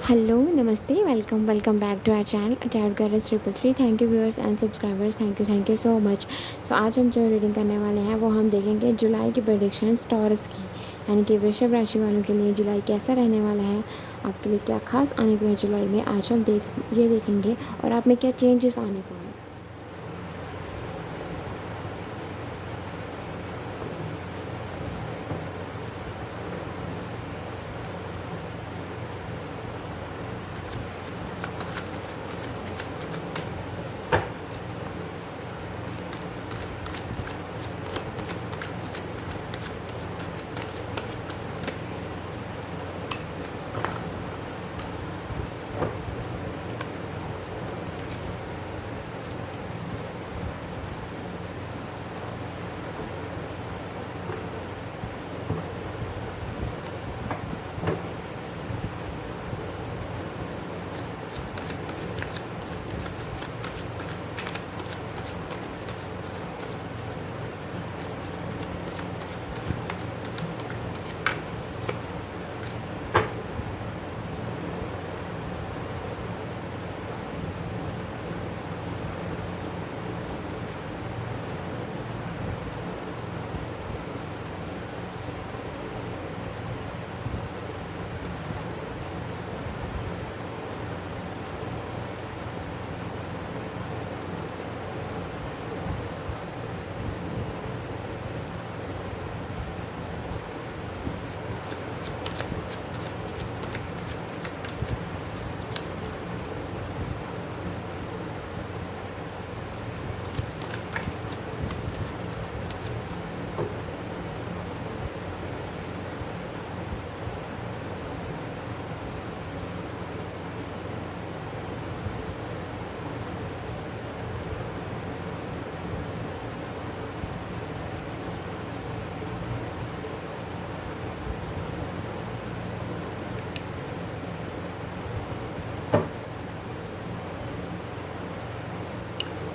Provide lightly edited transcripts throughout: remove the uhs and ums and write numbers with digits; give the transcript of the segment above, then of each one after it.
Hello नमस्ते welcome back to our channel अटैड girls 333। Thank you viewers and subscribers, thank you so much. So आज हम जो reading करने वाले हैं वो हम देखेंगे जुलाई की प्रेडिक्शंस टॉरस की, यानी कि वृषभ राशि वालों के लिए जुलाई कैसा रहने वाला है, आपके लिए क्या खास आने को है जुलाई में। आज हम ये देखेंगे और आप में क्या चेंजेस आने को है।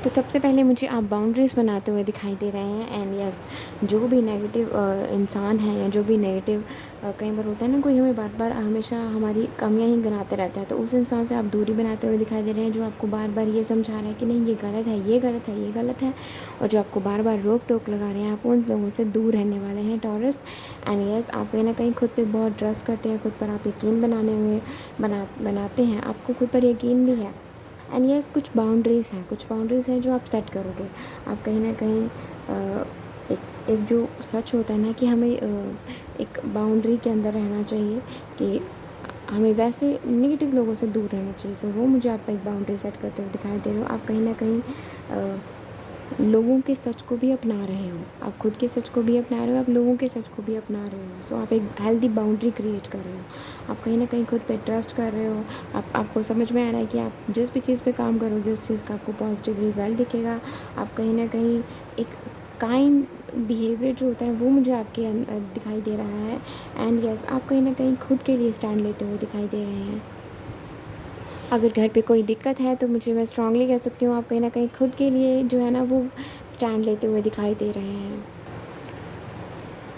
तो सबसे पहले मुझे आप बाउंड्रीज़ बनाते हुए दिखाई दे रहे हैं। एंड यस, जो भी नेगेटिव इंसान है या जो भी नेगेटिव कई बार होता है ना, कोई हमें बार बार हमेशा हमारी कमियां ही गिनाते रहता है, तो उस इंसान से आप दूरी बनाते हुए दिखाई दे रहे हैं, जो आपको बार बार ये समझा रहा है कि नहीं ये गलत है, ये गलत है, ये गलत है, और जो आपको बार बार रोक टोक लगा रहे हैं, आप उन लोगों से दूर रहने वाले हैं टॉरस। एंड यस, आप कहीं ना कहीं खुद पे बहुत ट्रस्ट करते हैं, खुद पर आप यकीन बनाते हैं, आपको खुद पर यकीन भी है। एंड यस, कुछ बाउंड्रीज़ हैं जो आप सेट करोगे। आप कहीं ना कहीं एक जो सच होता है ना कि हमें एक बाउंड्री के अंदर रहना चाहिए, कि हमें वैसे नेगेटिव लोगों से दूर रहना चाहिए। सो वो मुझे आप एक बाउंड्री सेट करते हुए दिखाई दे रहे हो। आप कहीं ना कहीं लोगों के सच को भी अपना रहे हो, आप खुद के सच को भी अपना रहे हो, आप लोगों के सच को भी अपना रहे हो। सो आप एक हेल्दी बाउंड्री क्रिएट कर रहे हो। आप कहीं ना कहीं खुद पे ट्रस्ट कर रहे हो। आपको समझ में आ रहा है कि आप जिस भी चीज़ पे काम करोगे उस चीज़ का आपको पॉजिटिव रिजल्ट दिखेगा। आप कहीं ना कहीं एक काइंड बिहेवियर जो होता है वो मुझे आपके दिखाई दे रहा है। एंड यस, आप कहीं ना कहीं खुद के लिए स्टैंड लेते हुए दिखाई दे रहे हैं। अगर घर पे कोई दिक्कत है तो मुझे मैं स्ट्रांगली कह सकती हूँ, आप कहीं ना कहीं खुद के लिए जो है ना वो स्टैंड लेते हुए दिखाई दे रहे हैं।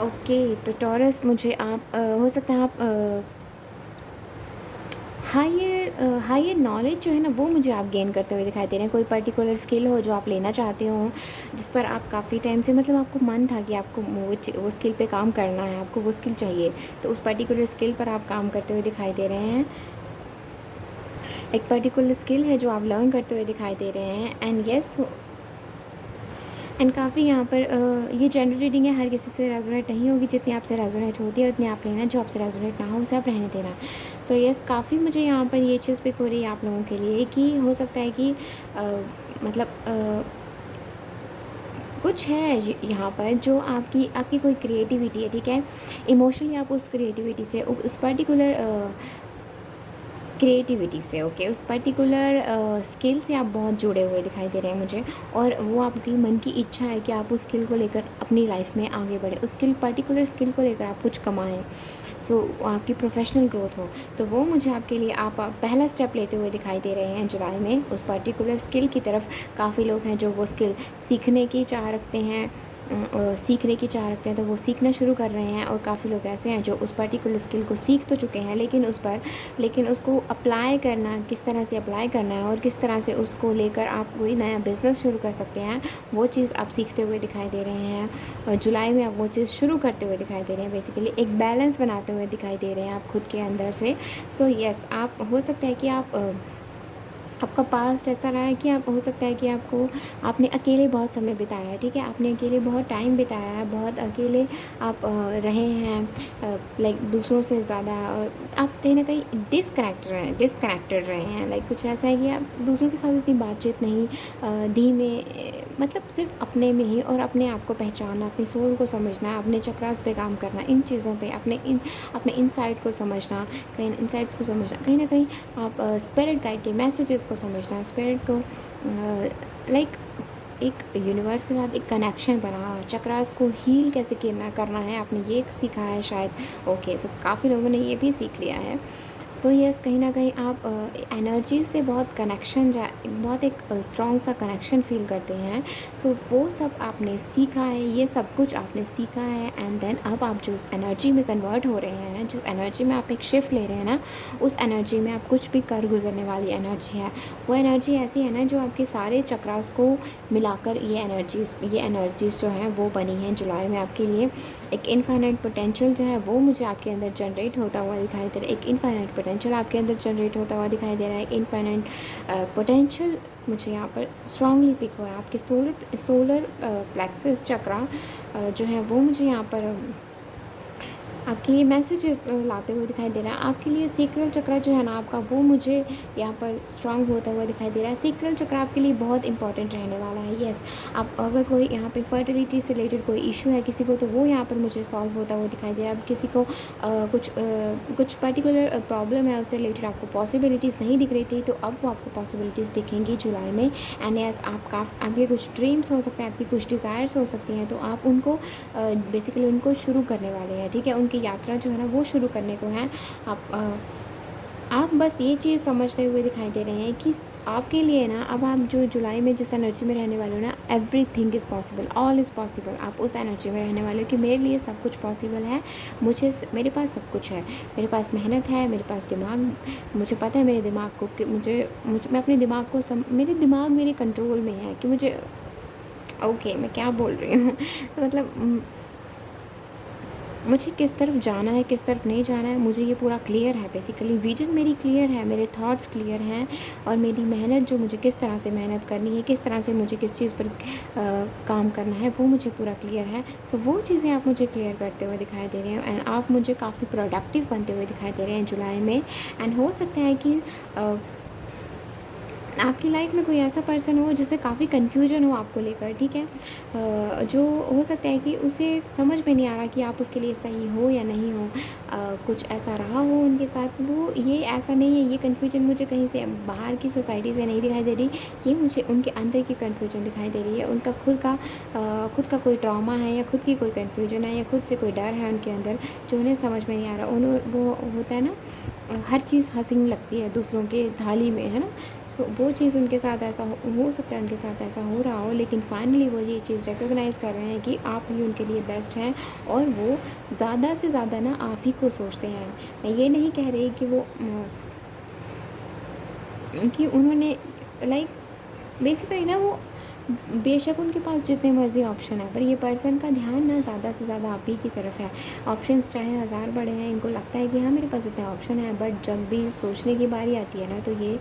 ओके, तो टॉरस मुझे आप हो सकता है आप हायर नॉलेज जो है ना वो मुझे आप गेन करते हुए दिखाई दे रहे हैं। कोई पर्टिकुलर स्किल हो जो आप लेना चाहते हो, जिस पर आप काफ़ी टाइम से मतलब आपको मन था कि आपको वो स्किल पे काम करना है, आपको वो स्किल चाहिए, तो उस पर्टिकुलर स्किल पर आप काम करते हुए दिखाई दे रहे हैं। एक पर्टिकुलर स्किल है जो आप लर्न करते हुए दिखाई दे रहे हैं। एंड यस, एंड काफ़ी यहाँ पर ये जनरल रीडिंग है, हर किसी से रेजोनेट नहीं होगी। जितनी आपसे रेजोनेट होती है उतनी आप लेना, जो आपसे रेजोनेट ना हो उसे आप रहने देना। सो यस, काफ़ी मुझे यहाँ पर ये चीज़ पिक हो रही है आप लोगों के लिए कि हो सकता है कि मतलब कुछ है यहाँ पर जो आपकी कोई क्रिएटिविटी है, ठीक है, इमोशनली आप उस क्रिएटिविटी से उस पर्टिकुलर क्रिएटिविटी से, ओके, उस पर्टिकुलर स्किल से आप बहुत जुड़े हुए दिखाई दे रहे हैं मुझे। और वो आपकी मन की इच्छा है कि आप उस स्किल को लेकर अपनी लाइफ में आगे बढ़े, उस पर्टिकुलर स्किल को लेकर आप कुछ कमाएं। सो आपकी प्रोफेशनल ग्रोथ हो, तो वो मुझे आपके लिए आप पहला स्टेप लेते हुए दिखाई दे रहे हैं जुलाई में उस पर्टिकुलर स्किल की तरफ। काफ़ी लोग हैं जो वो स्किल सीखने की चाह रखते हैं, सीखने की चाह रखते हैं, तो वो सीखना शुरू कर रहे हैं। और काफ़ी लोग ऐसे हैं जो उस पर्टिकुलर स्किल को सीख तो चुके हैं, लेकिन उसको अप्लाई करना, किस तरह से अप्लाई करना है और किस तरह से उसको लेकर आप कोई नया बिज़नेस शुरू कर सकते हैं, वो चीज़ आप सीखते हुए दिखाई दे रहे हैं। और जुलाई में आप वो चीज़ शुरू करते हुए दिखाई दे रहे हैं। बेसिकली एक बैलेंस बनाते हुए दिखाई दे रहे हैं आप खुद के अंदर से। सो येस, आप हो सकता है कि आपका पास्ट ऐसा रहा है कि आप हो सकता है कि आपने अकेले बहुत समय बिताया है, ठीक है? आपने अकेले बहुत टाइम बिताया है, बहुत अकेले आप रहे हैं, लाइक दूसरों से ज़्यादा। आप कहीं ना कहीं डिसकनेक्टेड रहे हैं। लाइक कुछ ऐसा है कि आप दूसरों के साथ इतनी बातचीत नहीं, धीमे, मतलब सिर्फ अपने में ही, और अपने आप को पहचानना, अपनी सोल को समझना, अपने चक्रास पे काम करना, इन चीज़ों पे अपने इनसाइट को समझना, कहीं इनसाइट्स को समझना, कहीं ना कहीं आप स्पिरिट गाइड के मैसेजेस को समझना, स्पिरिट को लाइक एक यूनिवर्स के साथ एक कनेक्शन बना, चक्रास को हील कैसे करना है, आपने ये सीखा है शायद। ओके, सो काफ़ी लोगों ने ये भी सीख लिया है। सो यस, कहीं ना कहीं आप एनर्जी से बहुत एक स्ट्रॉन्ग सा कनेक्शन फील करते हैं। सो वो सब आपने सीखा है, ये सब कुछ आपने सीखा है। एंड देन अब आप जो उस एनर्जी में कन्वर्ट हो रहे हैं ना, जिस एनर्जी में आप एक शिफ्ट ले रहे हैं ना, उस एनर्जी में आप कुछ भी कर गुजरने वाली एनर्जी है। वो एनर्जी ऐसी है ना जो आपके सारे चक्रास को मिलाकर ये एनर्जीज़ जो हैं वो बनी हैं जुलाई में आपके लिए। एक इनफाइनाइट पोटेंशियल जो है वो मुझे आपके अंदर जनरेट होता हुआ दिखाई दे रहा है। एक इनफाइनाइट पोटेंशियल आपके अंदर जनरेट होता हुआ दिखाई दे रहा है। इनफाइनाइट पोटेंशियल मुझे यहाँ पर स्ट्रांगली पिक हो रहा है। आपके सोलर प्लेक्सस चक्रा जो है वो मुझे यहाँ पर आपके लिए मैसेजेस लाते हुए दिखाई दे रहा है। आपके लिए सेक्रल चक्र जो है ना आपका, वो मुझे यहाँ पर स्ट्रांग होता हुआ दिखाई दे रहा है। सेक्रल चक्र आपके लिए बहुत इंपॉर्टेंट रहने वाला है। येस, आप अगर कोई यहाँ पे फर्टिलिटी से रिलेटेड कोई इशू है किसी को, तो वो यहाँ पर मुझे सॉल्व होता हुआ दिखाई दे रहा है। अब किसी को कुछ पर्टिकुलर प्रॉब्लम है, उससे रिलेटेड आपको पॉसिबिलिटीज़ नहीं दिख रही थी, तो अब वो आपको पॉसिबिलिटीज़ दिखेंगी जुलाई में। एंड येस, आपके कुछ ड्रीम्स हो सकते हैं, आपकी कुछ डिज़ायर्स हो सकती हैं, तो आप उनको बेसिकली उनको शुरू करने वाले हैं, ठीक है? उनकी यात्रा जो है ना वो शुरू करने को है। आप बस ये चीज़ समझते हुए दिखाई दे रहे हैं कि आपके लिए ना, अब आप जो जुलाई में जिस एनर्जी में रहने वाले हो ना, everything is possible, all is possible. आप उस एनर्जी में रहने वाले हो कि मेरे लिए सब कुछ पॉसिबल है। मेरे पास सब कुछ है, मेरे पास मेहनत है, मेरे पास दिमाग, मुझे पता है मेरे दिमाग को कि मैं अपने दिमाग को मेरे दिमाग मेरे कंट्रोल में है कि मुझे ओके मैं क्या बोल रही हूँ तो मतलब मुझे किस तरफ जाना है, किस तरफ नहीं जाना है, मुझे ये पूरा क्लियर है। बेसिकली विजन मेरी क्लियर है, मेरे थॉट्स क्लियर हैं, और मेरी मेहनत जो मुझे किस तरह से मेहनत करनी है, किस तरह से मुझे किस चीज़ पर काम करना है, वो मुझे पूरा क्लियर है। सो वो चीज़ें आप मुझे क्लियर करते हुए दिखाई दे रहे हैं। एंड आप मुझे काफ़ी प्रोडक्टिव बनते हुए दिखाई दे रहे हैं जुलाई में। एंड हो सकता है कि आपकी लाइफ में कोई ऐसा पर्सन हो जिससे काफ़ी कन्फ्यूजन हो आपको लेकर, ठीक है? जो हो सकता है कि उसे समझ में नहीं आ रहा कि आप उसके लिए सही हो या नहीं हो। कुछ ऐसा रहा हो उनके साथ, वो ये ऐसा नहीं है, ये कन्फ्यूजन मुझे कहीं से बाहर की सोसाइटी से नहीं दिखाई दे रही, ये मुझे उनके अंदर की कन्फ्यूजन दिखाई दे रही है। उनका खुद का कोई ट्रॉमा है, या खुद की कोई कन्फ्यूजन है, या खुद से कोई डर है उनके अंदर जो उन्हें समझ में नहीं आ रहा। वो होता है ना, हर चीज़ हसीन लगती है दूसरों के थाली में, है ना? सो वो चीज़ उनके साथ ऐसा हो सकता है, उनके साथ ऐसा हो रहा हो, लेकिन फाइनली वो ये चीज़ रिकॉग्नाइज़ कर रहे हैं कि आप ही उनके लिए बेस्ट हैं, और वो ज़्यादा से ज़्यादा ना आप ही को सोचते हैं। मैं ये नहीं कह रही कि कि उन्होंने लाइक बेसिकली ना, वो बेशक उनके पास जितने मर्ज़ी ऑप्शन है, पर ये पर्सन का ध्यान ना ज़्यादा से ज़्यादा आप ही की तरफ है। ऑप्शंस चाहे हज़ार बड़े हैं, इनको लगता है कि हाँ मेरे पास इतने ऑप्शन है, बट जब भी सोचने की बारी आती है ना, तो ये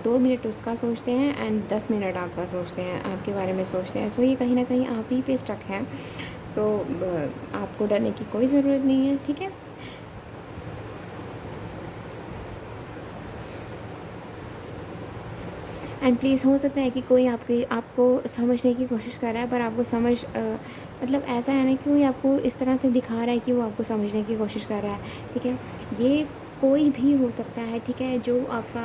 2 मिनट उसका सोचते हैं एंड 10 मिनट आपका सोचते हैं, आपके बारे में सोचते हैं। सो ये कहीं ना कहीं आप ही पे स्टक है। सो आपको डरने की कोई ज़रूरत नहीं है, ठीक है? एंड प्लीज़, हो सकता है कि कोई आपको समझने की कोशिश कर रहा है, पर आपको मतलब ऐसा है ना कि कोई आपको इस तरह से दिखा रहा है कि वो आपको समझने की कोशिश कर रहा है, ठीक है? ये कोई भी हो सकता है, ठीक है? जो आपका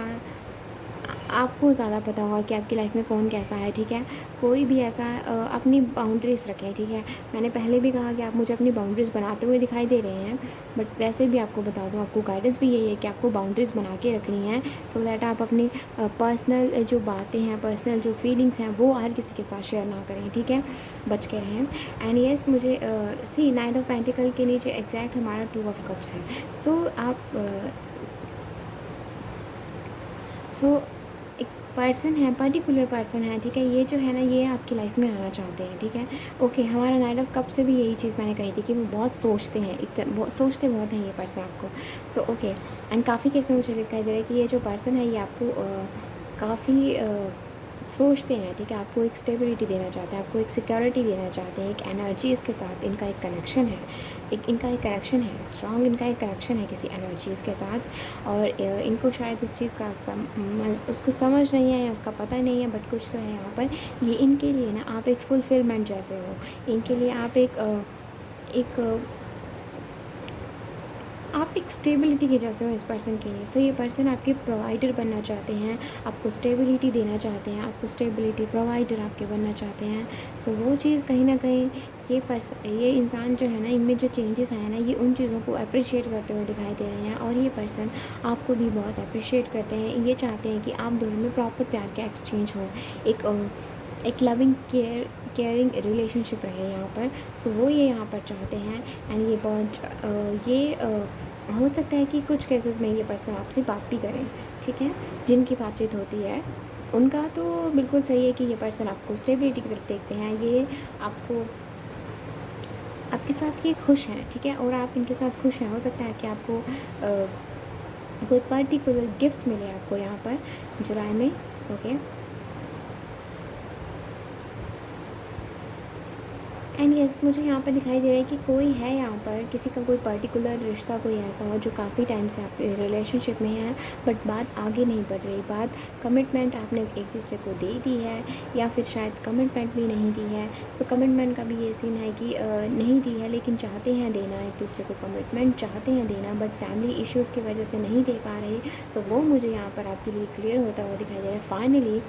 आपको ज़्यादा पता होगा कि आपकी लाइफ में कौन कैसा है, ठीक है। कोई भी ऐसा अपनी बाउंड्रीज़ रखें, ठीक है। मैंने पहले भी कहा कि आप मुझे अपनी बाउंड्रीज़ बनाते हुए दिखाई दे रहे हैं, बट वैसे भी आपको बता दूँ, आपको गाइडेंस भी यही है कि आपको बाउंड्रीज़ बना के रखनी है, सो दैट आप अपनी पर्सनल जो बातें हैं, पर्सनल जो फीलिंग्स हैं, वो हर किसी के साथ शेयर ना करें, ठीक है। बच के रहें। एंड येस, मुझे सी नाइट ऑफ पेंटिकल के नीचे एग्जैक्ट हमारा 2 ऑफ कप्स है। सो आप सो एक पर्सन है, पर्टिकुलर पर्सन है, ठीक है। ये जो है ना, ये आपकी लाइफ में आना चाहते हैं, ठीक है। ओके, हमारा नाइट ऑफ कप से भी यही चीज़ मैंने कही थी कि वो बहुत सोचते हैं, सोचते बहुत हैं ये पर्सन आपको। सो ओके, एंड काफ़ी केस में मुझे दिखाई दे रहा है कि ये जो पर्सन है ये आपको काफ़ी सोचते हैं, ठीक है। आपको एक स्टेबिलिटी देना चाहते हैं, आपको एक सिक्योरिटी देना चाहते हैं, एक एनर्जीज़ के साथ इनका एक कनेक्शन है, इनका एक कनेक्शन है, स्ट्रॉन्ग इनका एक कनेक्शन है किसी एनर्जीज़ के साथ। और इनको शायद उस चीज़ का उसको समझ नहीं है या उसका पता नहीं है, बट कुछ तो है यहाँ पर। ये इनके लिए ना आप एक फुलफिलमेंट जैसे हो, इनके लिए आप एक आप एक स्टेबिलिटी के जैसे हो इस पर्सन के लिए। सो ये पर्सन आपके प्रोवाइडर बनना चाहते हैं, आपको स्टेबिलिटी देना चाहते हैं, आपको स्टेबिलिटी प्रोवाइडर आपके बनना चाहते हैं। सो वो चीज़ कहीं ना कहीं ये इंसान जो है ना, इनमें जो चेंजेस आए हैं ना, ये उन चीज़ों को अप्रिशिएट करते हुए दिखाई दे रहे हैं। और ये पर्सन आपको भी बहुत अप्रिशिएट करते हैं। ये चाहते हैं कि आप दोनों में प्रॉपर प्यार का एक्सचेंज हो, एक लविंग केयरिंग रिलेशनशिप रहे यहाँ पर। सो वो ये यहाँ पर चाहते हैं। एंड ये बहुत हो सकता है कि कुछ केसेस में ये पर्सन आपसे बात भी करें, ठीक है। जिनकी बातचीत होती है उनका तो बिल्कुल सही है कि ये पर्सन आपको स्टेबिलिटी की तरफ देखते हैं, ये आपको आपके साथ ये खुश हैं, ठीक है। और आप इनके साथ खुश हैं। हो सकता है कि आपको कोई पर्टिकुलर गिफ्ट मिले आपको यहाँ पर जुलाई में, ओके। एंड यस, मुझे यहाँ पर दिखाई दे रहा है कि कोई है यहाँ पर, किसी का कोई पर्टिकुलर रिश्ता कोई ऐसा हो जो काफ़ी टाइम से आप रिलेशनशिप में है, बट बात आगे नहीं बढ़ रही। बात कमिटमेंट आपने एक दूसरे को दे दी है, या फिर शायद कमिटमेंट भी नहीं दी है। सो कमिटमेंट का भी ये सीन है कि नहीं दी है, लेकिन चाहते हैं देना, एक दूसरे को कमिटमेंट चाहते हैं देना, बट फैमिली इश्यूज़ की वजह से नहीं दे पा रहे। सो वो मुझे यहाँ पर आपके लिए क्लियर होता हुआ दिखाई दे रहा है। फाइनली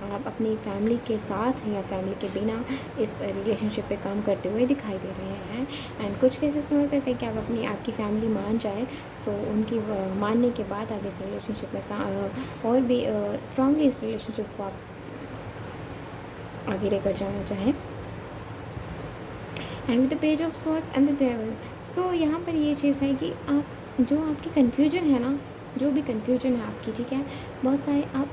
आप अपनी फैमिली के साथ या फैमिली के बिना इस रिलेशनशिप पे काम करते हुए दिखाई दे रहे हैं। एंड कुछ केसेस में हो सकता है कि आपकी फैमिली मान जाए। सो उनकी मानने के बाद आप इस रिलेशनशिप में और भी स्ट्रांगली इस रिलेशनशिप को आप आगे लेकर जाना चाहें। And with the page of swords and the devil. So यहाँ पर ये चीज़ है कि आप जो आपकी कन्फ्यूजन है ना, जो भी कन्फ्यूजन है आपकी, ठीक है, बहुत सारे आप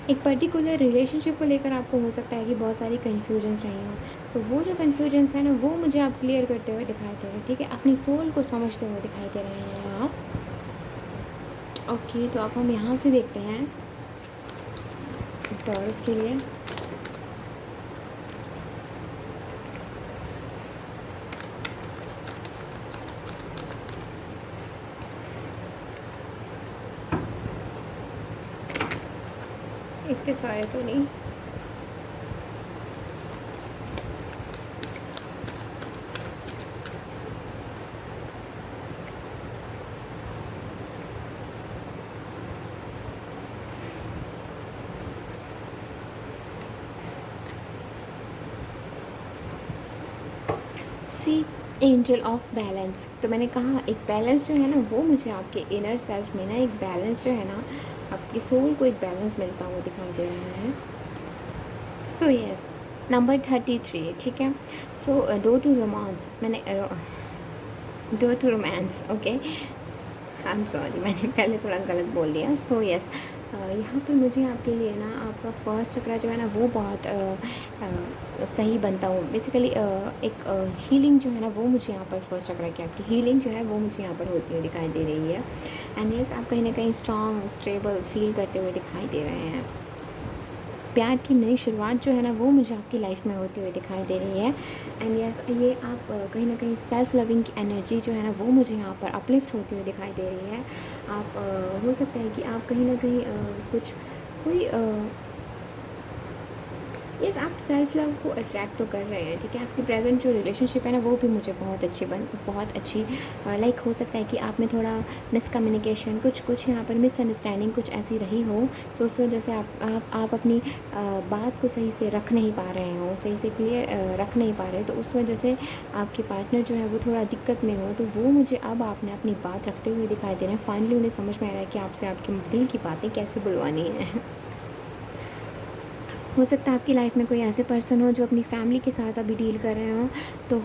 एक पर्टिकुलर रिलेशनशिप को लेकर आपको हो सकता है कि बहुत सारी कन्फ्यूजन्स रही हों। सो वो जो कन्फ्यूजन्स हैं ना, वो मुझे आप क्लियर करते हुए दिखाई दे रहे हैं, ठीक है। अपनी सोल को समझते हुए दिखाई दे रहे हैं आप। ओके, तो अब हम यहाँ से देखते हैं टॉरस के लिए। इतने सारे तो नहीं, सी एंजल ऑफ बैलेंस। तो मैंने कहा एक बैलेंस जो है ना, वो मुझे आपके इनर सेल्फ में ना एक बैलेंस जो है ना, आपकी सोल को एक बैलेंस मिलता हुआ दिखाई दे रहा है। सो यस, नंबर 33, ठीक है। सो डोर टू रोमांस, मैंने door to romance, okay, I am sorry, मैंने पहले थोड़ा गलत बोल दिया। सो यस, यहाँ पर मुझे आपके लिए ना आपका फर्स्ट चक्रा जो है ना, वो बहुत सही बनता हूँ। बेसिकली एक हीलिंग जो है ना, वो मुझे यहाँ पर फर्स्ट चक्रा की आपकी हीलिंग जो है वो मुझे यहाँ पर होती हुई दिखाई दे रही है। एंड यस, आप कहीं ना कहीं स्ट्रॉन्ग स्टेबल फील करते हुए दिखाई दे रहे हैं। प्यार की नई शुरुआत जो है ना, वो मुझे आपकी लाइफ में होती हुई दिखाई दे रही है। एंड यस, ये आप कहीं ना कहीं सेल्फ लविंग की एनर्जी जो है ना, वो मुझे यहाँ पर अपलिफ्ट होती हुई दिखाई दे रही है। आप हो सकता है कि आप कहीं ना कहीं कोई यस, आप सेल्फ लव को अट्रैक्ट तो कर रहे हैं, ठीक है। आपकी प्रेजेंट जो रिलेशनशिप है ना वो भी मुझे बहुत अच्छी लाइक हो सकता है कि आप में थोड़ा मिसकम्युनिकेशन, कुछ यहाँ पर मिसअंडरस्टैंडिंग कुछ ऐसी रही हो। सो उस वजह से आप अपनी बात को सही से रख नहीं पा रहे हो, सही से क्लियर रख नहीं पा रहे, तो उस वजह से आपके पार्टनर जो है वो थोड़ा दिक्कत में हो। तो वो मुझे अब आपने अपनी बात रखते हुए दिखाई दे रहे हैं। फाइनली उन्हें समझ में आ रहा है कि आपसे आपके दिल की बातें कैसे बुलवानी है। हो सकता है आपकी लाइफ में कोई ऐसे पर्सन हो जो अपनी फैमिली के साथ अभी डील कर रहे हों, तो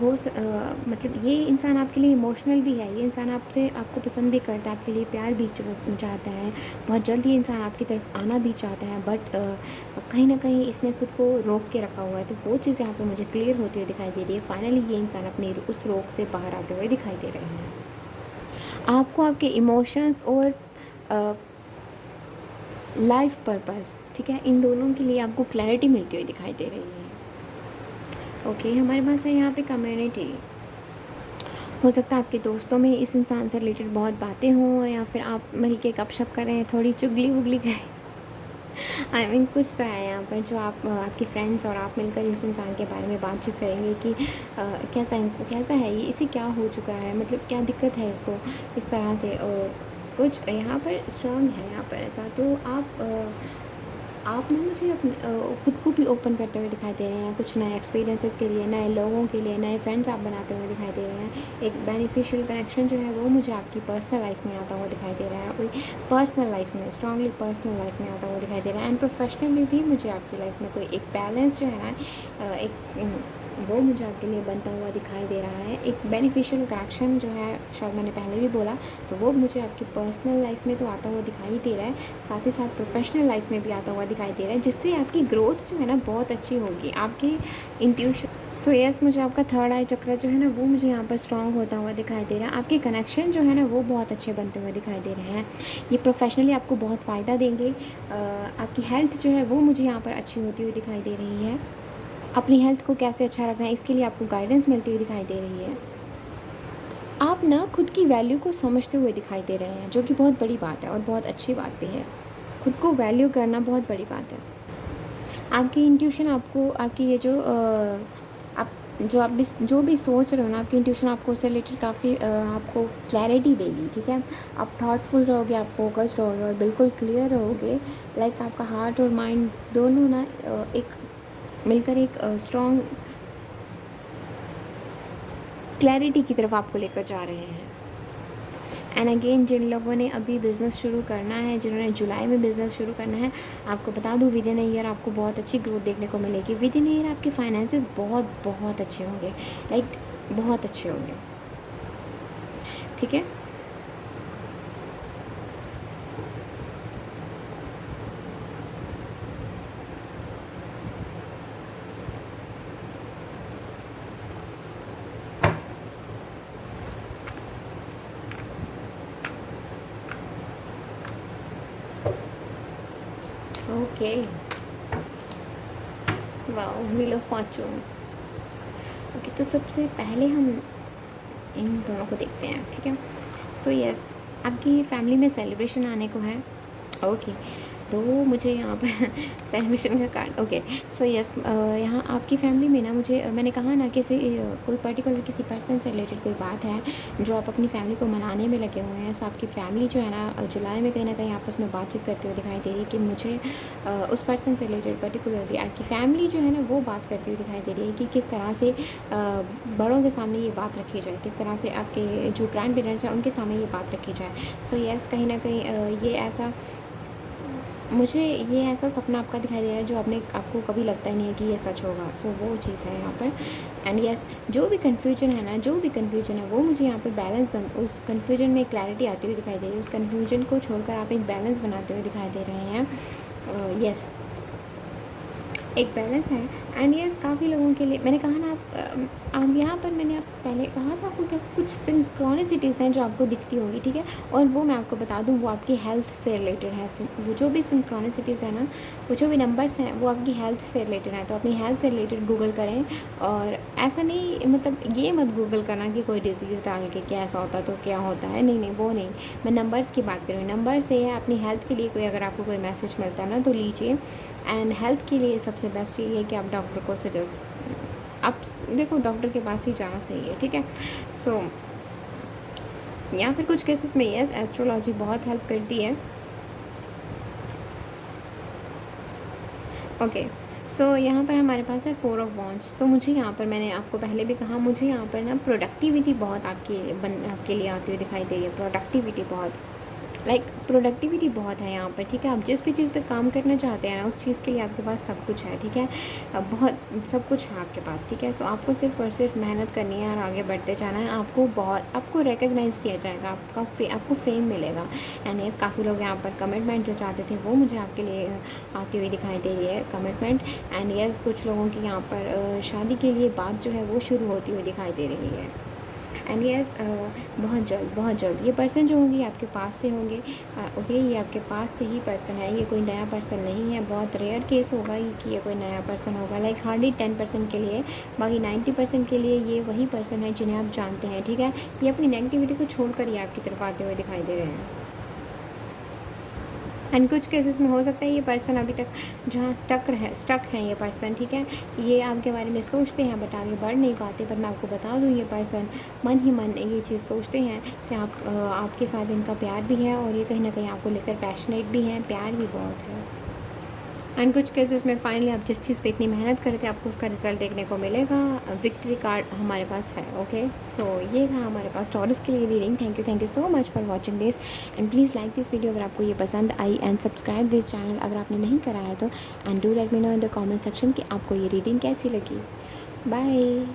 मतलब ये इंसान आपके लिए इमोशनल भी है, ये इंसान आपको पसंद भी करता है, आपके लिए प्यार भी चाहता है, बहुत जल्द ये इंसान आपकी तरफ आना भी चाहता है, बट कहीं ना कहीं इसने खुद को रोक के रखा हुआ है। तो वो चीज़ यहाँ पर मुझे क्लियर होती हुई दिखाई दे रही है। फाइनली ये इंसान अपनी उस रोक से बाहर आते हुए दिखाई दे रहे हैं। आपको आपके इमोशंस और लाइफ पर्पस, ठीक है, इन दोनों के लिए आपको क्लैरिटी मिलती हुई दिखाई दे रही है। ओके, हमारे पास है यहाँ पे कम्युनिटी। हो सकता है आपके दोस्तों में इस इंसान से रिलेटेड बहुत बातें हों, या फिर आप मिलके गपशप करें, थोड़ी चुगली वुगली करें। आई मीन कुछ तो है यहाँ पर जो आपके फ्रेंड्स और आप मिलकर इस इंसान के बारे में बातचीत करेंगे कि कैसा है ये, इसे क्या हो चुका है, मतलब क्या दिक्कत है इसको इस तरह से, और कुछ यहाँ पर स्ट्रॉन्ग है यहाँ पर ऐसा। तो आप ना मुझे अपने खुद को भी ओपन करते हुए दिखाई दे रहे हैं, कुछ नए एक्सपीरियंसेस के लिए, नए लोगों के लिए, नए फ्रेंड्स आप बनाते हुए दिखाई दे रहे हैं। एक बेनिफिशियल कनेक्शन जो है वो मुझे आपकी पर्सनल लाइफ में आता हुआ दिखाई दे रहा है, कोई पर्सनल लाइफ में, स्ट्रांगली पर्सनल लाइफ में आता हुआ दिखाई दे रहा है। एंड प्रोफेशनली भी मुझे आपकी लाइफ में कोई एक बैलेंस जो है ना, वो मुझे आपके लिए बनता हुआ दिखाई दे रहा है। एक बेनिफिशियल कनेक्शन जो है, शायद मैंने पहले भी बोला, तो वो मुझे आपकी पर्सनल लाइफ में तो आता हुआ दिखाई दे रहा है, साथ ही साथ प्रोफेशनल लाइफ में भी आता हुआ दिखाई दे रहा है, जिससे आपकी ग्रोथ जो है ना बहुत अच्छी होगी, आपकी इंट्यूशन। सो यस, मुझे आपका थर्ड आई चक्र जो है ना वो मुझे यहाँ पर स्ट्रॉन्ग होता हुआ दिखाई दे रहा है। आपके कनेक्शन जो है ना वो बहुत अच्छे बनते हुए दिखाई दे रहे हैं। ये प्रोफेशनली आपको बहुत फ़ायदा देंगे। आपकी हेल्थ जो है वो मुझे यहाँ पर अच्छी होती हुई दिखाई दे रही है। अपनी हेल्थ को कैसे अच्छा रखना है इसके लिए आपको गाइडेंस मिलती हुई दिखाई दे रही है। आप ना खुद की वैल्यू को समझते हुए दिखाई दे रहे हैं, जो कि बहुत बड़ी बात है और बहुत अच्छी बात भी है। खुद को वैल्यू करना बहुत बड़ी बात है। आपकी इंट्यूशन आपको, आपकी ये आप जो भी सोच रहे हो ना, आपकी इंट्यूशन आपको उससे रिलेटेड काफ़ी आपको क्लैरिटी देगी, ठीक है। आप थॉटफुल रहोगे, आप फोकस्ड रहोगे और बिल्कुल क्लियर रहोगे। लाइक आपका हार्ट और माइंड दोनों ना एक मिलकर एक स्ट्रॉन्ग क्लैरिटी की तरफ आपको लेकर जा रहे हैं। एंड अगेन, जिन लोगों ने अभी बिज़नेस शुरू करना है, जिन्होंने जुलाई में बिज़नेस शुरू करना है, आपको बता दूँ विद इन अ ईयर आपको बहुत अच्छी ग्रोथ देखने को मिलेगी। विद इन अ ईयर आपके फाइनेंसेस बहुत बहुत अच्छे होंगे, लाइक बहुत अच्छे होंगे, ठीक है। Okay, wow, wheel of Fortune. Okay, तो सबसे पहले हम इन दोनों को देखते हैं, ठीक है। सो यस, आपकी फैमिली में सेलिब्रेशन आने को है। ओके, तो मुझे यहाँ पर सेलिब्रेशन का कार्ड। ओके, सो यस, यहाँ आपकी फैमिली में ना मुझे मैंने कहा ना किसी कोई पर्टिकुलर किसी पर्सन से रिलेटेड कोई बात है जो आप अपनी फैमिली को मनाने में लगे हुए हैं। सो आपकी फैमिली जो है ना जुलाई में कहीं ना कहीं आपस में बातचीत करते हुए दिखाई दे रही है कि मुझे उस पर्सन से रिलेटेड पर्टिकुलरली आपकी फैमिली जो है ना वो बात करती हुई दिखाई दे रही है कि किस तरह से बड़ों के सामने ये बात रखी जाए, किस तरह से आपके जो ग्रैंड पेरेंट्स हैं उनके सामने ये बात रखी जाए। सो यस, कहीं ना कहीं मुझे ये ऐसा सपना आपका दिखाई दे रहा है जो आपको कभी लगता ही नहीं है कि ये सच होगा। सो वो चीज़ है यहाँ पर। एंड यस, जो भी कन्फ्यूजन है वो मुझे यहाँ पर उस कन्फ्यूजन में क्लैरिटी आती हुई दिखाई दे रही है। उस कन्फ्यूजन को छोड़कर आप एक बैलेंस बनाते हुए दिखाई दे रहे हैं। यस, एक बैलेंस है। एंड यस, काफ़ी लोगों के लिए मैंने कहा ना आप यहाँ पर मैंने आप पहले कहा था आपको कि कुछ सिंक्रोनिसिटीज़ हैं जो आपको दिखती होंगी, ठीक है, और वो मैं आपको बता दूँ वो आपकी हेल्थ से रिलेटेड है। वो जो भी सिंक्रोनिसिटीज़ है ना, वो जो भी नंबर्स हैं वो आपकी हेल्थ से रिलेटेड हैं। तो अपनी हेल्थ से रिलेटेड गूगल करें, और ऐसा नहीं मतलब ये मत गूगल करना कि कोई डिज़ीज़ डाल के क्या ऐसा होता तो क्या होता है, नहीं नहीं वो नहीं, मैं नंबर्स की बात कर रही हूँ। नंबर से है अपनी हेल्थ के लिए कोई अगर आपको कोई मैसेज मिलता है ना तो लीजिए। एंड हेल्थ के लिए सबसे बेस्ट ये है कि आप डॉक्टर को सजेस्ट, आप देखो डॉक्टर के पास ही जाना सही है, ठीक है। सो या फिर कुछ केसेस में यस एस्ट्रोलॉजी बहुत हेल्प करती है। ओके, सो यहाँ पर हमारे पास है 4 ऑफ वॉन्ड्स। तो मुझे यहाँ पर मैंने आपको पहले भी कहा, मुझे यहाँ पर ना प्रोडक्टिविटी बहुत आपके लिए आती हुई दिखाई दे रही है। प्रोडक्टिविटी बहुत प्रोडक्टिविटी बहुत है यहाँ पर, ठीक है। आप जिस भी चीज़ पे काम करना चाहते हैं ना उस चीज़ के लिए आपके पास सब कुछ है, ठीक है। बहुत सब कुछ है आपके पास, ठीक है। सो आपको सिर्फ और सिर्फ मेहनत करनी है और आगे बढ़ते जाना है। आपको रिकग्नाइज़ किया जाएगा, आपको फेम मिलेगा। एंड यस काफ़ी लोग यहाँ पर कमिटमेंट जो चाहते थे वो मुझे आपके लिए आती हुई दिखाई दे रही है, कमिटमेंट। एंड यस कुछ लोगों की यहाँ पर शादी के लिए बात जो है वो शुरू होती हुई दिखाई दे रही है। एंड यस बहुत जल्द ये पर्सन जो होंगे आपके पास से होंगे। ओके, ये आपके पास से ही पर्सन है, ये कोई नया पर्सन नहीं है। बहुत रेयर केस होगा ये कि ये कोई नया पर्सन होगा, हार्डली 10% के लिए। बाकी 90% के लिए ये वही पर्सन है जिन्हें आप जानते हैं, ठीक है। ये अपनी नेगेटिविटी को छोड़कर ही आपकी तरफ आते हुए दिखाई दे रहे हैं। एंड कुछ केसेस में हो सकता है ये पर्सन अभी तक जहाँ स्टक है ये पर्सन, ठीक है। ये आपके बारे में सोचते हैं बट आगे बढ़ नहीं पाते। पर मैं आपको बता दूँ ये पर्सन मन ही मन ये चीज़ सोचते हैं कि आपके साथ इनका प्यार भी है और ये कहीं ना कहीं आपको लेकर पैशनेट भी हैं, प्यार भी बहुत है। एंड कुछ केसेस में फाइनली आप जिस चीज़ पे इतनी मेहनत करके आपको उसका रिजल्ट देखने को मिलेगा। विक्ट्री कार्ड हमारे पास है। ओके, सो ये था हमारे पास टॉरस के लिए reading. Thank you so much for watching this and please like this video अगर आपको ये पसंद आई, एंड सब्सक्राइब दिस चैनल अगर आपने नहीं करा है तो। And do let me know in the comment section कि आपको ये रीडिंग कैसी लगी। बाय।